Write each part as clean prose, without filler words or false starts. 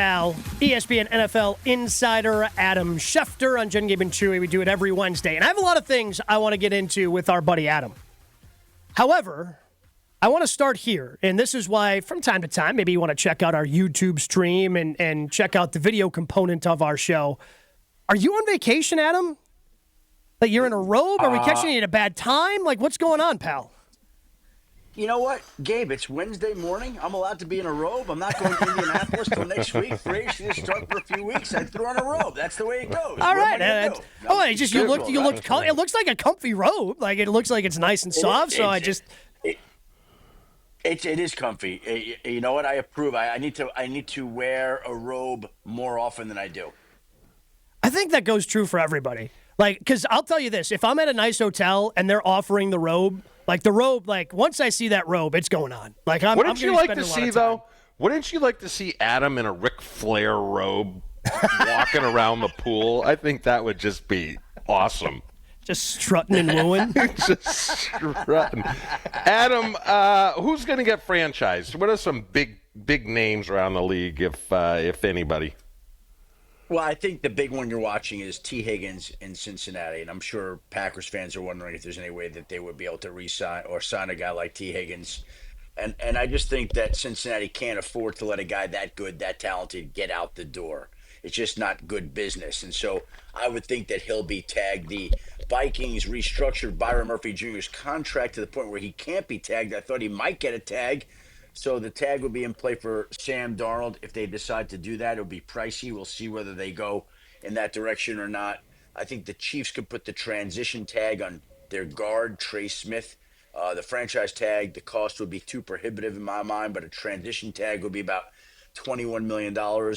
Now, ESPN NFL insider Adam Schefter on 𝘾𝙃𝙀𝙀. We do it every Wednesday. And I have a lot of things I want to get into with our buddy Adam. However, I want to start here. And this is why, from time to time, maybe you want to check out our YouTube stream and check out the video component of our show. Are you on vacation, Adam? Like you're in a robe? Are we catching you at a bad time? Like, what's going on, pal? You know what, Gabe? It's Wednesday morning. I'm allowed to be in a robe. I'm not going to Indianapolis till next week. Free to start for a few weeks. I threw on a robe. That's the way it goes. All right. You look. It looks like a comfy robe. Like it looks like it's nice and soft. It is comfy. You know what? I approve. I need to wear a robe more often than I do. I think that goes true for everybody. Like, because I'll tell you this: if I'm at a nice hotel and they're offering the robe. Like the robe, like once I see that robe, it's going on. Like Wouldn't you like to see though? Wouldn't you like to see Adam in a Ric Flair robe walking around the pool? I think that would just be awesome. Just strutting and wooing. Just strutting. Adam, who's going to get franchised? What are some big names around the league, if anybody? Well, I think the big one you're watching is T. Higgins in Cincinnati, and I'm sure Packers fans are wondering if there's any way that they would be able to re-sign or sign a guy like T. Higgins. And I just think that Cincinnati can't afford to let a guy that good, that talented, get out the door. It's just not good business. And so I would think that he'll be tagged. The Vikings restructured Byron Murphy Jr.'s contract to the point where he can't be tagged. I thought he might get a tag. So the tag will be in play for Sam Darnold. If they decide to do that, it'll be pricey. We'll see whether they go in that direction or not. I think the Chiefs could put the transition tag on their guard, Trey Smith. The franchise tag, the cost would be too prohibitive in my mind, but a transition tag would be about $21 million,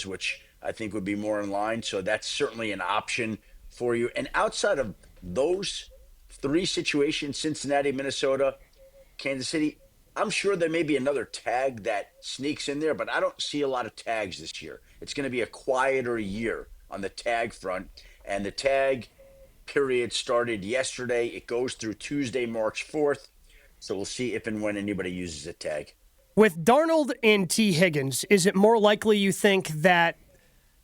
which I think would be more in line. So that's certainly an option for you. And outside of those three situations, Cincinnati, Minnesota, Kansas City, I'm sure there may be another tag that sneaks in there, but I don't see a lot of tags this year. It's going to be a quieter year on the tag front, and the tag period started yesterday. It goes through Tuesday, March 4th, so we'll see if and when anybody uses a tag. With Darnold and T. Higgins, is it more likely you think that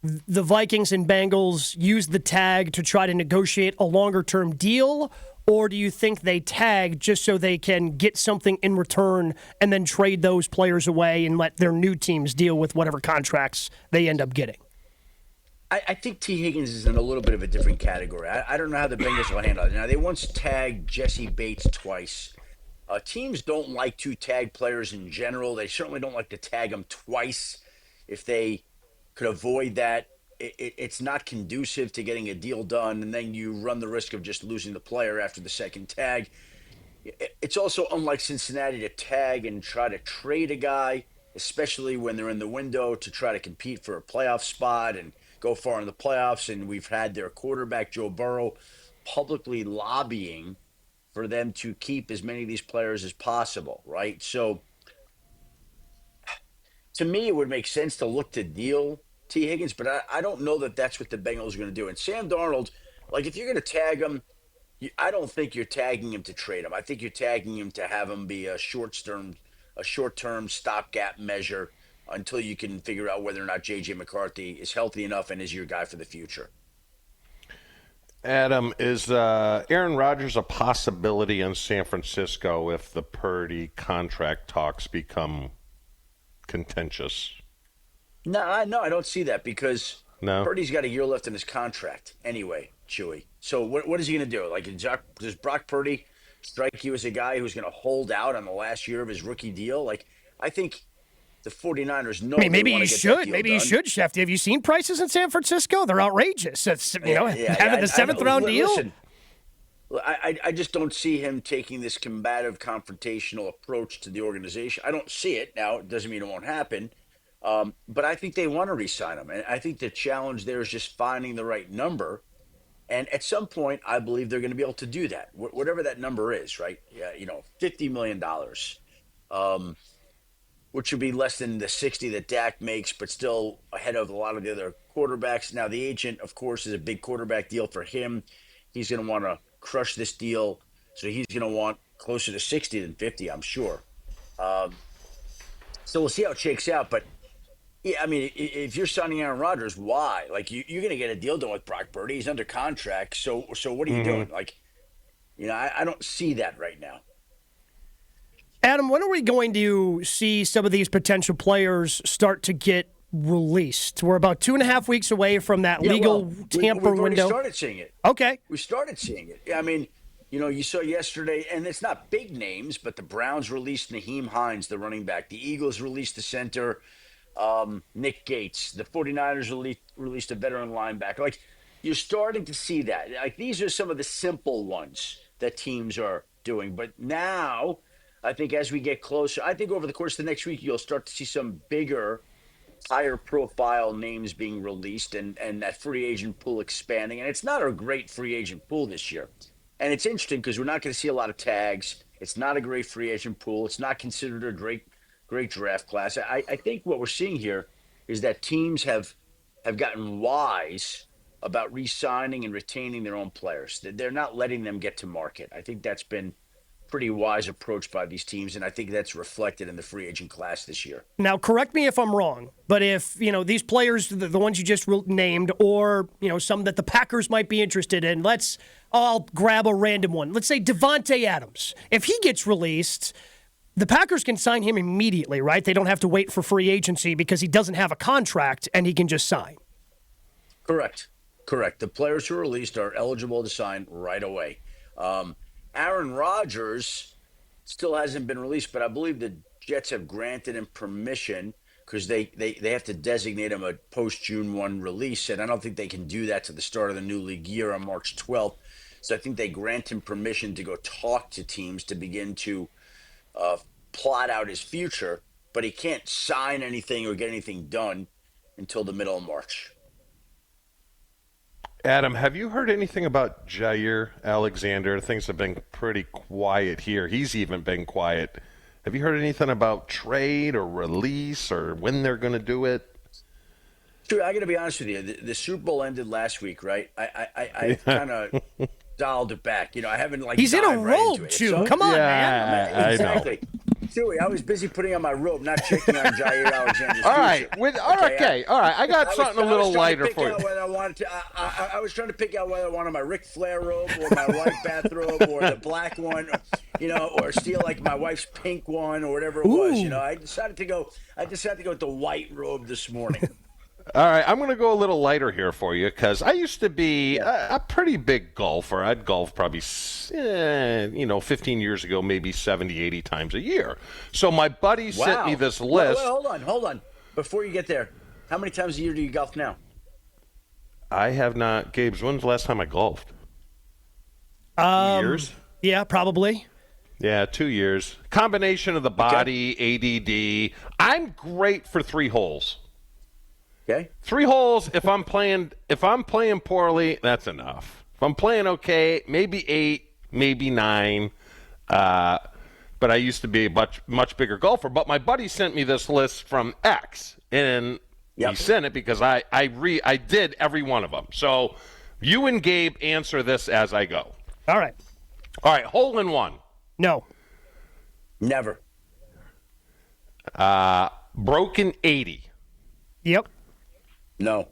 the Vikings and Bengals use the tag to try to negotiate a longer-term deal, or do you think they tag just so they can get something in return and then trade those players away and let their new teams deal with whatever contracts they end up getting? I think T. Higgins is in a little bit of a different category. I don't know how the Bengals will handle it. Now, they once tagged Jesse Bates twice. Teams don't like to tag players in general. They certainly don't like to tag them twice. If they could avoid that, it's not conducive to getting a deal done, and then you run the risk of just losing the player after the second tag. It's also unlike Cincinnati to tag and try to trade a guy, especially when they're in the window to try to compete for a playoff spot and go far in the playoffs. And we've had their quarterback, Joe Burrow, publicly lobbying for them to keep as many of these players as possible, right? So to me, it would make sense to look to deal T. Higgins, but I don't know that that's what the Bengals are going to do. And Sam Darnold, like if you're going to tag him, I don't think you're tagging him to trade him. I think you're tagging him to have him be a short-term stopgap measure until you can figure out whether or not J.J. McCarthy is healthy enough and is your guy for the future. Adam, is Aaron Rodgers a possibility in San Francisco if the Purdy contract talks become contentious? No, I don't see that because No. Purdy's got a year left in his contract anyway, Chewy. So what is he going to do? Like, does Brock Purdy strike you as a guy who's going to hold out on the last year of his rookie deal? Like, I think the 49ers know. Maybe you should. Maybe you should, Schefter. Have you seen prices in San Francisco? They're outrageous. It's, having the seventh-round deal. Listen, I just don't see him taking this combative, confrontational approach to the organization. I don't see it. Now, it doesn't mean it won't happen. But I think they want to re-sign him. And I think the challenge there is just finding the right number. And at some point, I believe they're going to be able to do that, whatever that number is, right? Yeah, $50 million, which would be less than the 60 that Dak makes, but still ahead of a lot of the other quarterbacks. Now, the agent, of course, is a big quarterback deal for him. He's going to want to crush this deal. So he's going to want closer to 60 than 50, I'm sure. So we'll see how it shakes out. But Yeah, I mean, if you're signing Aaron Rodgers, why? Like, you're going to get a deal done with Brock Purdy. He's under contract. So what are you doing? Like, I don't see that right now. Adam, when are we going to see some of these potential players start to get released? We're about 2.5 weeks away from that legal tamper we've window. We started seeing it. Okay. We started seeing it. I mean, you saw yesterday, and it's not big names, but the Browns released 𝘾𝙃𝘃, the running back. The Eagles released the center, Nick Gates. The 49ers released a veteran linebacker. Like, you're starting to see that. Like, these are some of the simple ones that teams are doing. But now, I think as we get closer, I think over the course of the next week, you'll start to see some bigger, higher profile names being released and that free agent pool expanding. And it's not a great free agent pool this year. And it's interesting because we're not going to see a lot of tags. It's not a great free agent pool. It's not considered a great draft class. I think what we're seeing here is that teams have gotten wise about re-signing and retaining their own players. They're not letting them get to market. I think that's been pretty wise approach by these teams, and I think that's reflected in the free agent class this year. Now, correct me if I'm wrong, but if, these players, the ones you just named, or, some that the Packers might be interested in, I'll grab a random one. Let's say Davante Adams. If he gets released, the Packers can sign him immediately, right? They don't have to wait for free agency because he doesn't have a contract and he can just sign. Correct. The players who are released are eligible to sign right away. Aaron Rodgers still hasn't been released, but I believe the Jets have granted him permission because they have to designate him a post-June 1 release, and I don't think they can do that to the start of the new league year on March 12th. So I think they grant him permission to go talk to teams to begin to plot out his future, but he can't sign anything or get anything done until the middle of March. Adam, have you heard anything about Jair Alexander? Things have been pretty quiet here. He's even been quiet. Have you heard anything about trade or release or when they're going to do it? Sure, I got to be honest with you. The Super Bowl ended last week, right? I kind of dialed it back. I haven't He's in a robe, too. So, come on, man. Exactly. Chewy, I was busy putting on my robe, not checking on Jair Alexander's All right, future. All right. I got something a little lighter for you. I was trying to pick out whether I wanted my Ric Flair robe or my white bathrobe or the black one, or steal like my wife's pink one or whatever it was. I decided to go with the white robe this morning. All right, I'm going to go a little lighter here for you because I used to be a pretty big golfer. I'd golf probably, 15 years ago, maybe 70, 80 times a year. So my buddy sent me this list. Well, hold on. Before you get there, how many times a year do you golf now? I have not. 𝘃𝘃𝘃, when's the last time I golfed? 2 years? Yeah, probably. Yeah, 2 years. Combination of the body, ADD. I'm great for 3 holes. Okay. 3 holes. If I'm playing poorly, that's enough. If I'm playing okay, maybe 8, maybe 9. But I used to be a much bigger golfer. But my buddy sent me this list from X, and he sent it because I did every one of them. So you and Gabe answer this as I go. All right. Hole in one. No. Never. Broken 80. Yep. No.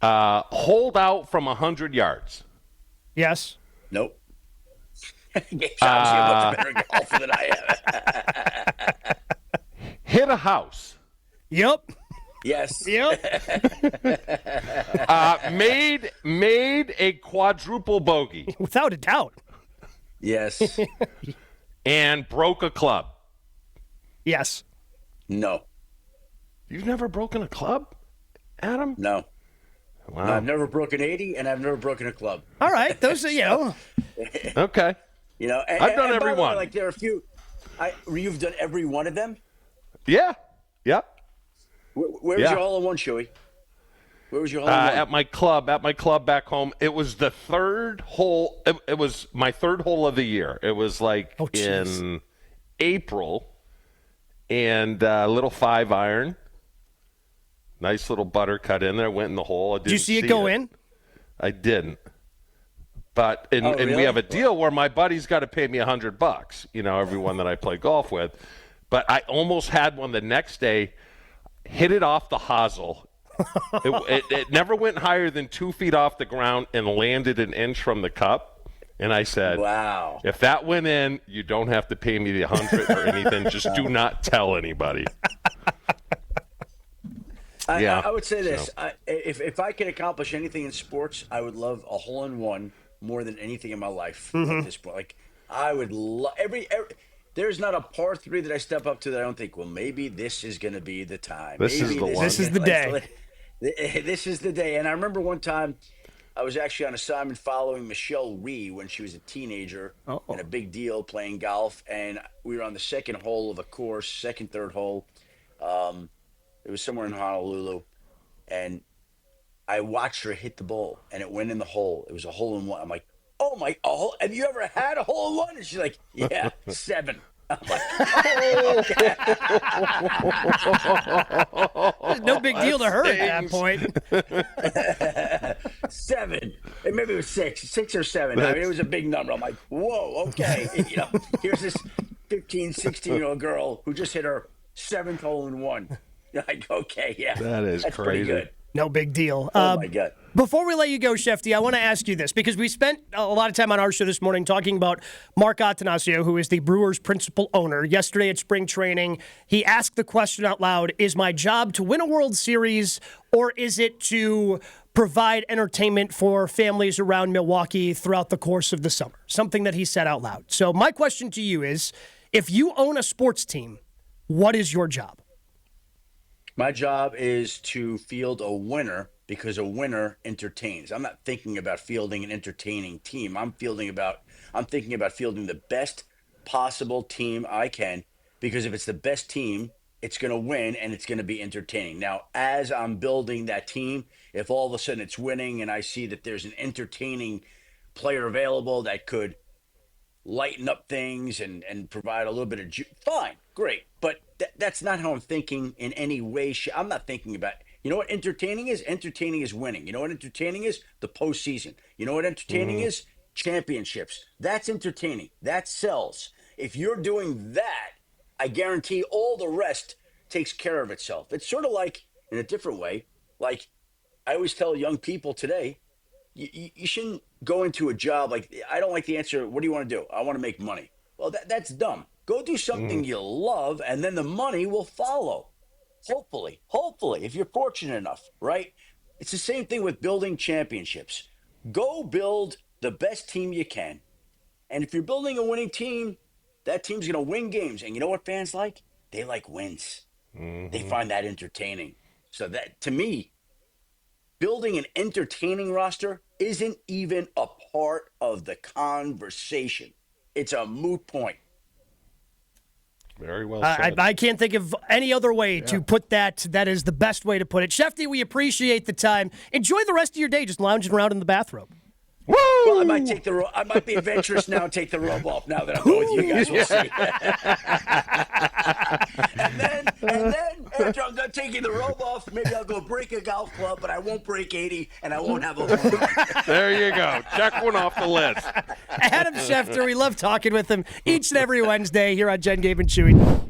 Hold out from 100 yards. Yes. Nope. Gabe's obviously a much better golfer than I am. Hit a house. Yep. Yes. Yep. Made a quadruple bogey. Without a doubt. Yes. And broke a club. Yes. No. You've never broken a club, Adam? No. Wow. No, I've never broken 80, and I've never broken a club. All right. Those are, Okay. I've done every one. Like, there are a few. You've done every one of them? Yeah. Yep. Where was your hole-in-one, Chewy? Where was your hole-in-one? At my club back home. It was the third hole. It was my third hole of the year. It was like in April, and a little 5-iron. Nice little butter cut in there. Went in the hole. Did you see it go in? I didn't. But really? We have a deal where my buddy's got to pay me $100. Everyone that I play golf with. But I almost had one the next day. hit it off the hosel. It never went higher than 2 feet off the ground and landed an inch from the cup. And I said, wow. If that went in, you don't have to pay me the 100 or anything. Just do not tell anybody. I would say this. If I could accomplish anything in sports, I would love a hole-in-one more than anything in my life at this point. Like, I would love every there's not a par 3 that I step up to that I don't think, well, maybe this is going to be the time. This is the one. This is the day. This is the day. And I remember one time I was actually on assignment following 𝘾𝙃𝘀𝙀 when she was a teenager and a big deal playing golf. And we were on the second hole of a course, second, third hole. It was somewhere in Honolulu. And I watched her hit the ball, and it went in the hole. It was a hole-in-one. I'm like, oh, my, have you ever had a hole-in-one? And she's like, yeah, 7. I'm like, oh, okay. No big deal to her at that point. 7. And maybe it was 6 or 7. I mean, it was a big number. I'm like, whoa, okay. Here's this 15, 16-year-old girl who just hit her 7th hole-in-one. You're like, okay, yeah. That's crazy. pretty Good. No big deal. Oh, my God. Before we let you go, Schefter, I want to ask you this, because we spent a lot of time on our show this morning talking about 𝘾𝙃𝙀𝙀𝙀𝙀, who is the Brewers' principal owner. Yesterday at spring training, he asked the question out loud, is my job to win a World Series, or is it to provide entertainment for families around Milwaukee throughout the course of the summer? Something that he said out loud. So my question to you is, if you own a sports team, what is your job? My job is to field a winner, because a winner entertains. I'm not thinking about fielding an entertaining team. I'm thinking about fielding the best possible team I can, because if it's the best team, it's going to win and it's going to be entertaining. Now, as I'm building that team, if all of a sudden it's winning and I see that there's an entertaining player available that could lighten up things and provide a little bit of fine, great. But that's not how I'm thinking in any way. I'm not thinking about, you know what entertaining is? Entertaining is winning. You know what entertaining is? The postseason. You know what entertaining is? Championships. That's entertaining. That sells. If you're doing that, I guarantee all the rest takes care of itself. It's sort of like, in a different way, like I always tell young people today, you shouldn't go into a job like, I don't like the answer, what do you want to do? I want to make money. Well, that's dumb. Go do something you love, and then the money will follow. Hopefully, if you're fortunate enough, right? It's the same thing with building championships. Go build the best team you can. And if you're building a winning team, that team's going to win games. And you know what fans like? They like wins. They find that entertaining. So that, to me, building an entertaining roster isn't even a part of the conversation. It's a moot point. Very well said. I can't think of any other way to put that. That is the best way to put it. Schefter, we appreciate the time. Enjoy the rest of your day just lounging around in the bathrobe. Woo! Well, I might be adventurous now and take the robe off now that I'm going with you guys. We'll see. and then after I'm done taking the robe off, maybe I'll go break a golf club, but I won't break 80, and I won't have a home run. There you go. Check one off the list. Adam Schefter, we love talking with him each and every Wednesday here on Jen, Gabe, and Chewy.